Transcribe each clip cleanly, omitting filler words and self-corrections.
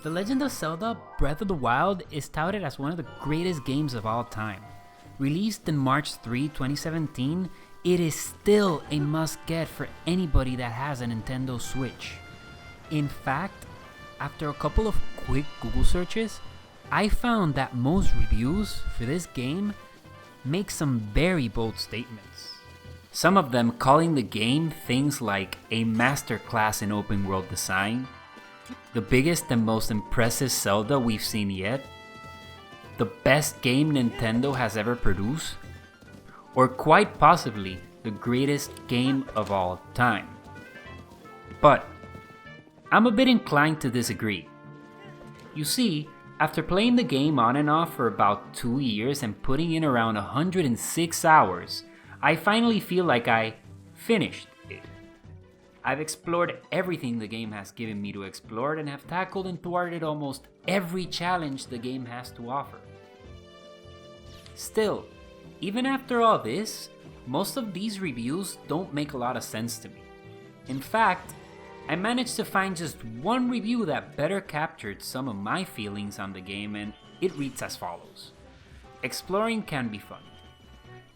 The Legend of Zelda Breath of the Wild is touted as one of the greatest games of all time. Released in March 3, 2017, it is still a must-get for anybody that has a Nintendo Switch. In fact, after a couple of quick Google searches, I found that most reviews for this game make some very bold statements. Some of them calling the game things like a masterclass in open world design, the biggest and most impressive Zelda we've seen yet, the best game Nintendo has ever produced, or quite possibly the greatest game of all time. But I'm a bit inclined to disagree. You see, after playing the game on and off for about 2 years and putting in around 106 hours, I finally feel like I finished it. I've explored everything the game has given me to explore and have tackled and thwarted almost every challenge the game has to offer. Still, even after all this, most of these reviews don't make a lot of sense to me. In fact, I managed to find just one review that better captured some of my feelings on the game, and it reads as follows. Exploring can be fun.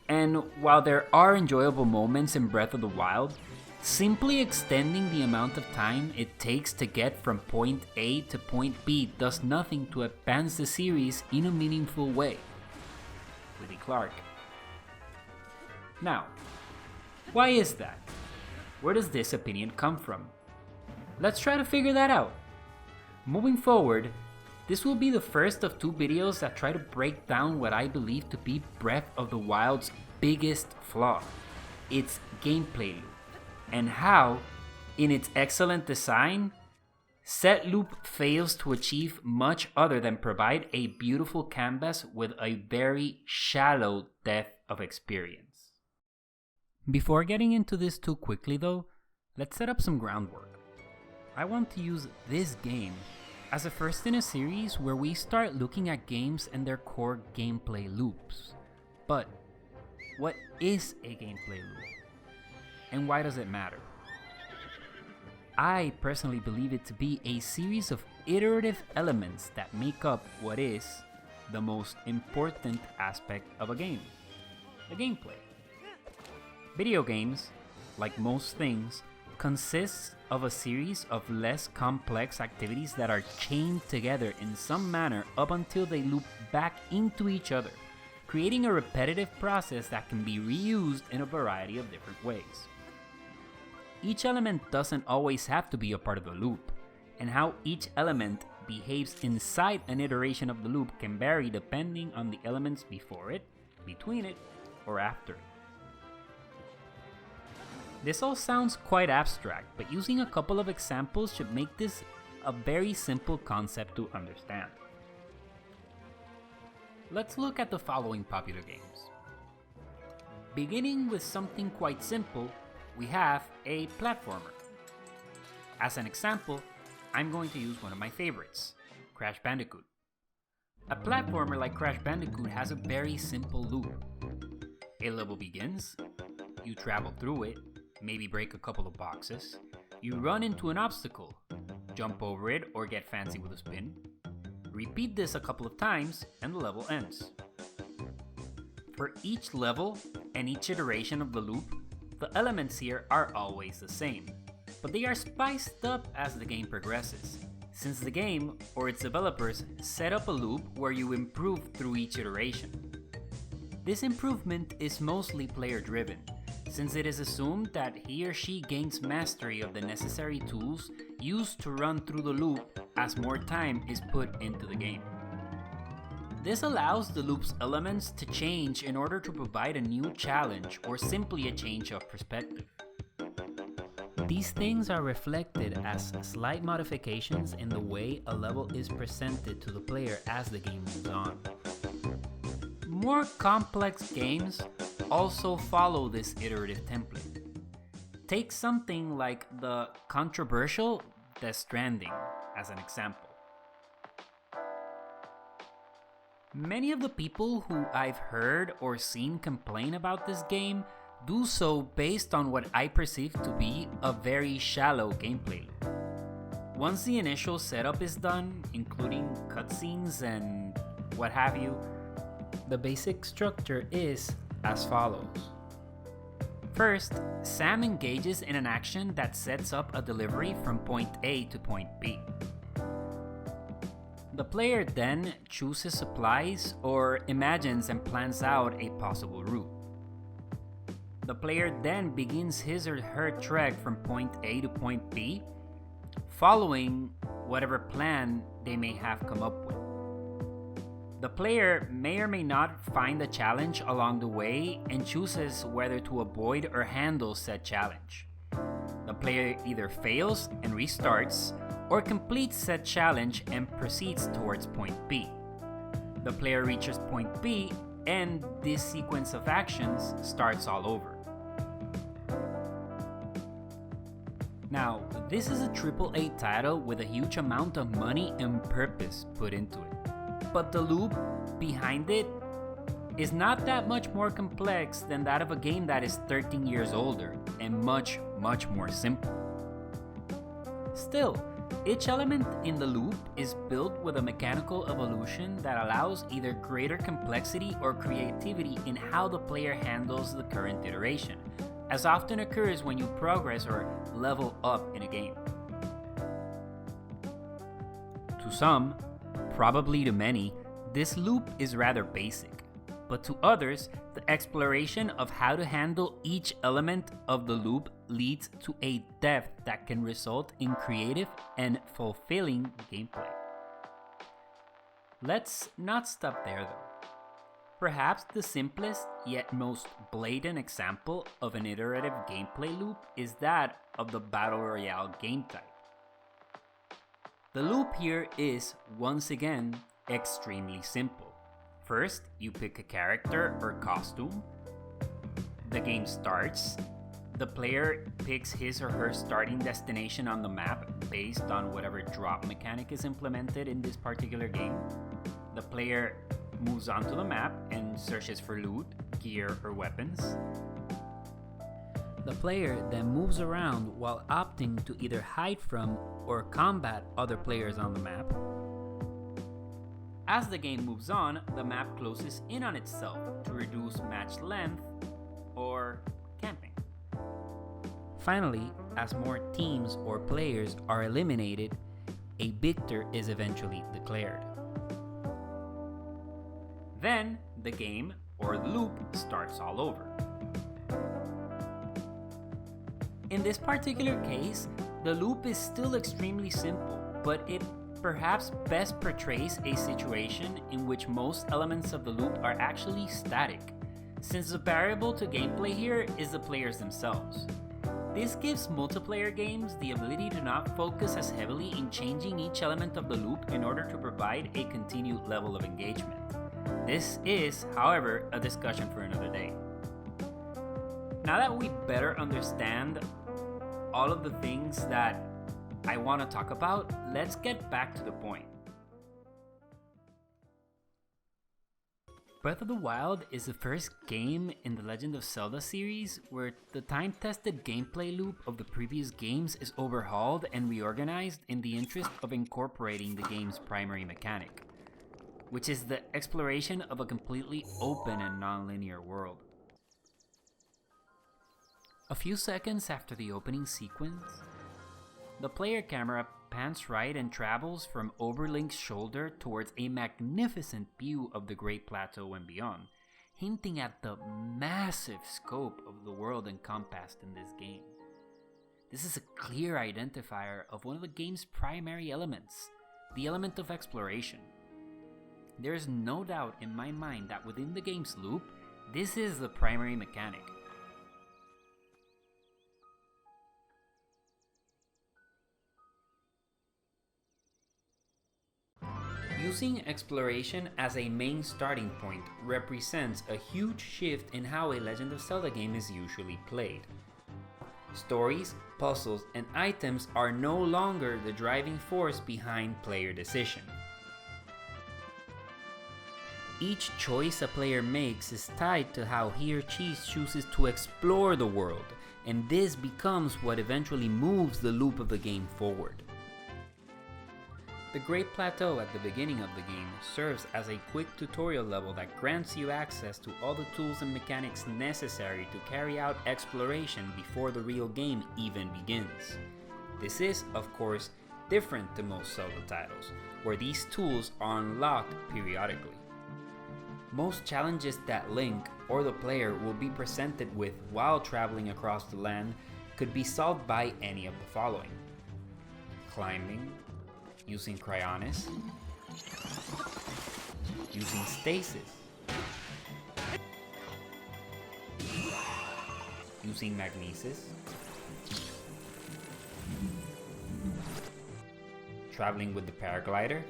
And while there are enjoyable moments in Breath of the Wild, simply extending the amount of time it takes to get from point A to point B does nothing to advance the series in a meaningful way. Willie Clark. Now, why is that? Where does this opinion come from? Let's try to figure that out. Moving forward, this will be the first of 2 videos that try to break down what I believe to be Breath of the Wild's biggest flaw, its gameplay loop, and how, in its excellent design, said loop fails to achieve much other than provide a beautiful canvas with a very shallow depth of experience. Before getting into this too quickly though, let's set up some groundwork. I want to use this game as a first in a series where we start looking at games and their core gameplay loops. But what is a gameplay loop? And why does it matter? I personally believe it to be a series of iterative elements that make up what is the most important aspect of a game, the gameplay. Video games, like most things, consists of a series of less complex activities that are chained together in some manner up until they loop back into each other, creating a repetitive process that can be reused in a variety of different ways. Each element doesn't always have to be a part of the loop, and how each element behaves inside an iteration of the loop can vary depending on the elements before it, between it, or after it. This all sounds quite abstract, but using a couple of examples should make this a very simple concept to understand. Let's look at the following popular games. Beginning with something quite simple, we have a platformer. As an example, I'm going to use one of my favorites, Crash Bandicoot. A platformer like Crash Bandicoot has a very simple loop. A level begins, you travel through it, maybe break a couple of boxes, you run into an obstacle, jump over it or get fancy with a spin, repeat this a couple of times and the level ends. For each level and each iteration of the loop, the elements here are always the same, but they are spiced up as the game progresses, since the game or its developers set up a loop where you improve through each iteration. This improvement is mostly player driven, since it is assumed that he or she gains mastery of the necessary tools used to run through the loop as more time is put into the game. This allows the loop's elements to change in order to provide a new challenge or simply a change of perspective. These things are reflected as slight modifications in the way a level is presented to the player as the game moves on. More complex games also follow this iterative template. Take something like the controversial Death Stranding as an example. Many of the people who I've heard or seen complain about this game do so based on what I perceive to be a very shallow gameplay loop. Once the initial setup is done, including cutscenes and what have you, the basic structure is as follows. First, Sam engages in an action that sets up a delivery from point A to point B. The player then chooses supplies or imagines and plans out a possible route. The player then begins his or her trek from point A to point B, following whatever plan they may have come up with. The player may or may not find a challenge along the way and chooses whether to avoid or handle said challenge. The player either fails and restarts, or completes said challenge and proceeds towards point B. The player reaches point B, and this sequence of actions starts all over. Now, this is a AAA title with a huge amount of money and purpose put into it. But the loop behind it is not that much more complex than that of a game that is 13 years older and much more simple. Still, each element in the loop is built with a mechanical evolution that allows either greater complexity or creativity in how the player handles the current iteration, as often occurs when you progress or level up in a game. To some, probably to many, this loop is rather basic, but to others, the exploration of how to handle each element of the loop leads to a depth that can result in creative and fulfilling gameplay. Let's not stop there though. Perhaps the simplest yet most blatant example of an iterative gameplay loop is that of the Battle Royale game type. The loop here is, once again, extremely simple. First, you pick a character or costume. The game starts. The player picks his or her starting destination on the map based on whatever drop mechanic is implemented in this particular game. The player moves onto the map and searches for loot, gear, or weapons. The player then moves around while opting to either hide from or combat other players on the map. As the game moves on, the map closes in on itself to reduce match length or camping. Finally, as more teams or players are eliminated, a victor is eventually declared. Then, the game or the loop starts all over. In this particular case, the loop is still extremely simple, but it perhaps best portrays a situation in which most elements of the loop are actually static, since the variable to gameplay here is the players themselves. This gives multiplayer games the ability to not focus as heavily in changing each element of the loop in order to provide a continued level of engagement. This is, however, a discussion for another day. Now that we better understand all of the things that I want to talk about, let's get back to the point. Breath of the Wild is the first game in the Legend of Zelda series where the time-tested gameplay loop of the previous games is overhauled and reorganized in the interest of incorporating the game's primary mechanic, which is the exploration of a completely open and non-linear world. A few seconds after the opening sequence, the player camera pans right and travels from over Link's shoulder towards a magnificent view of the Great Plateau and beyond, hinting at the massive scope of the world encompassed in this game. This is a clear identifier of one of the game's primary elements, the element of exploration. There is no doubt in my mind that within the game's loop, this is the primary mechanic. Using exploration as a main starting point represents a huge shift in how a Legend of Zelda game is usually played. Stories, puzzles, and items are no longer the driving force behind player decision. Each choice a player makes is tied to how he or she chooses to explore the world, and this becomes what eventually moves the loop of the game forward. The Great Plateau at the beginning of the game serves as a quick tutorial level that grants you access to all the tools and mechanics necessary to carry out exploration before the real game even begins. This is, of course, different to most Zelda titles, where these tools are unlocked periodically. Most challenges that Link or the player will be presented with while traveling across the land could be solved by any of the following: climbing, using cryonis, using stasis, using magnesis, traveling with the paraglider,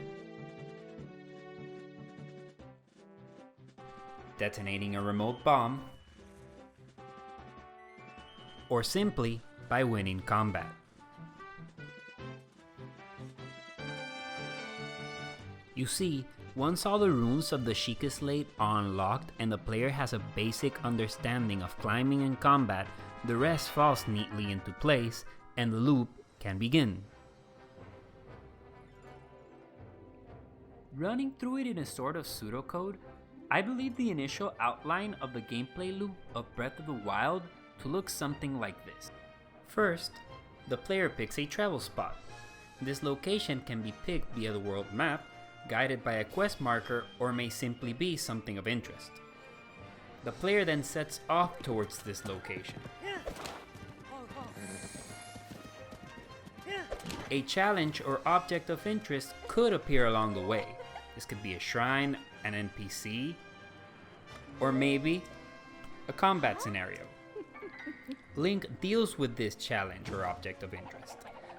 detonating a remote bomb, or simply by winning combat. You see, once all the runes of the Sheikah Slate are unlocked and the player has a basic understanding of climbing and combat, the rest falls neatly into place and the loop can begin. Running through it in a sort of pseudocode, I believe the initial outline of the gameplay loop of Breath of the Wild to look something like this. First, the player picks a travel spot. This location can be picked via the world map, guided by a quest marker, or may simply be something of interest. The player then sets off towards this location. A challenge or object of interest could appear along the way. This could be a shrine, an NPC, or maybe a combat scenario. Link deals with this challenge or object of interest,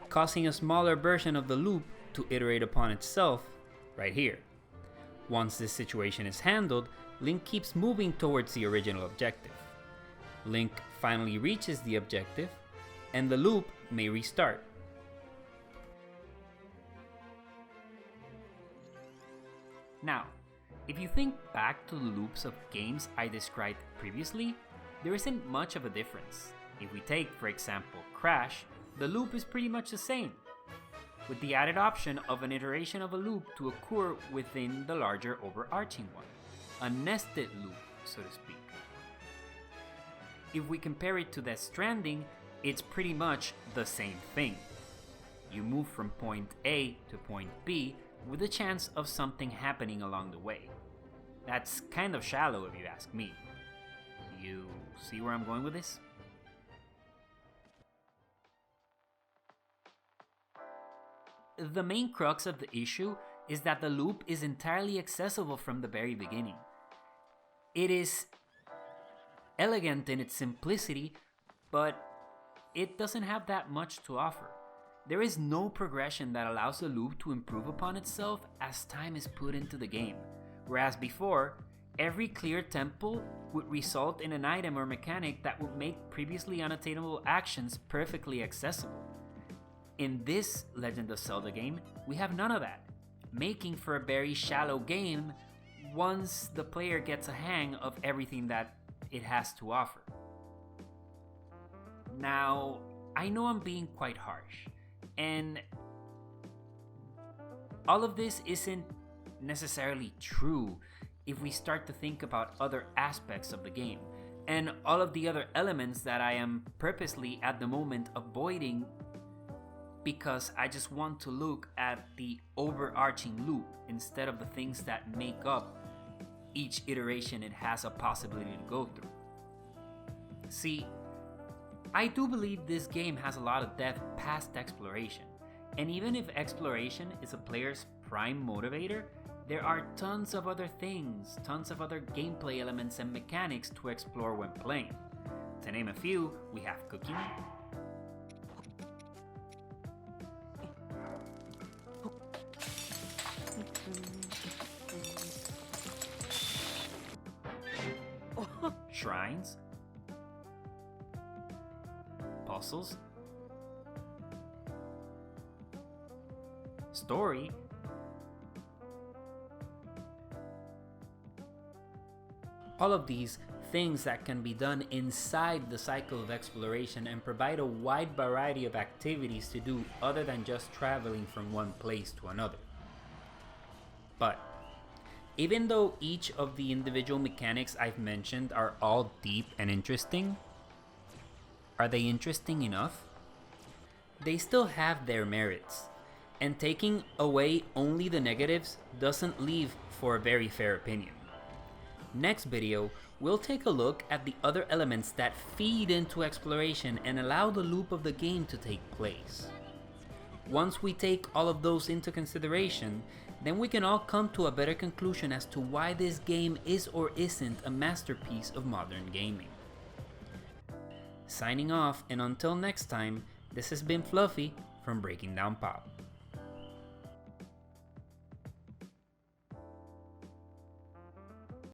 causing a smaller version of the loop to iterate upon itself right here. Once this situation is handled, Link keeps moving towards the original objective. Link finally reaches the objective, and the loop may restart. Now, if you think back to the loops of games I described previously, there isn't much of a difference. If we take, for example, Crash, the loop is pretty much the same, with the added option of an iteration of a loop to occur within the larger overarching one, a nested loop, so to speak. If we compare it to Death Stranding, it's pretty much the same thing. You move from point A to point B with a chance of something happening along the way. That's kind of shallow if you ask me. You see where I'm going with this? The main crux of the issue is that the loop is entirely accessible from the very beginning. It is elegant in its simplicity, but it doesn't have that much to offer. There is no progression that allows the loop to improve upon itself as time is put into the game, whereas before, every clear temple would result in an item or mechanic that would make previously unattainable actions perfectly accessible. In this Legend of Zelda game, we have none of that, making for a very shallow game once the player gets a hang of everything that it has to offer. Now, I know I'm being quite harsh, and all of this isn't necessarily true if we start to think about other aspects of the game, and all of the other elements that I am purposely at the moment avoiding because I just want to look at the overarching loop instead of the things that make up each iteration it has a possibility to go through. See, I do believe this game has a lot of depth past exploration, and even if exploration is a player's prime motivator, there are tons of other things, tons of other gameplay elements and mechanics to explore when playing. To name a few, we have cooking, shrines, puzzles, story, all of these things that can be done inside the cycle of exploration and provide a wide variety of activities to do other than just traveling from one place to another. But even though each of the individual mechanics I've mentioned are all deep and interesting, are they interesting enough? They still have their merits, and taking away only the negatives doesn't leave for a very fair opinion. Next video, we'll take a look at the other elements that feed into exploration and allow the loop of the game to take place. Once we take all of those into consideration, then we can all come to a better conclusion as to why this game is or isn't a masterpiece of modern gaming. Signing off, and until next time, this has been Fluffy from Breaking Down Pop.